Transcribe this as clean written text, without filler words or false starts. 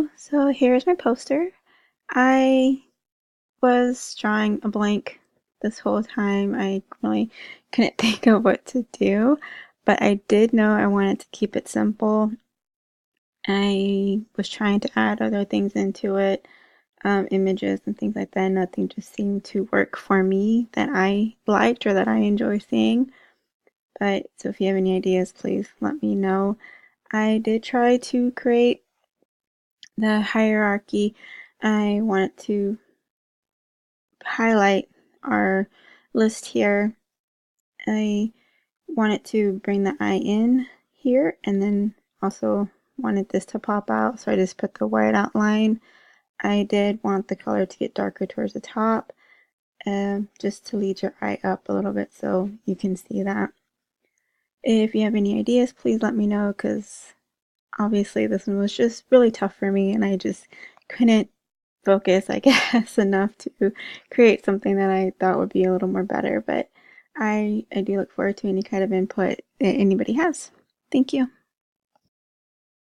Hello, so here's my poster. I was drawing a blank this whole time. I really couldn't think of what to do, but I did know I wanted to keep it simple. I was trying to add other things into it, images and things like that. Nothing just seemed to work for me that I liked or that I enjoy seeing. But so if you have any ideas, please let me know. I did try to create the hierarchy. I wanted to highlight our list here. I wanted to bring the I in here and then also wanted this to pop out, so I just put the white outline. I did want the color to get darker towards the top, just to lead your eye up a little bit so you can see that. If you have any ideas, please let me know, because obviously this one was just really tough for me and I just couldn't focus, I guess, enough to create something that I thought would be a little more better. But I do look forward to any kind of input that anybody has. Thank you.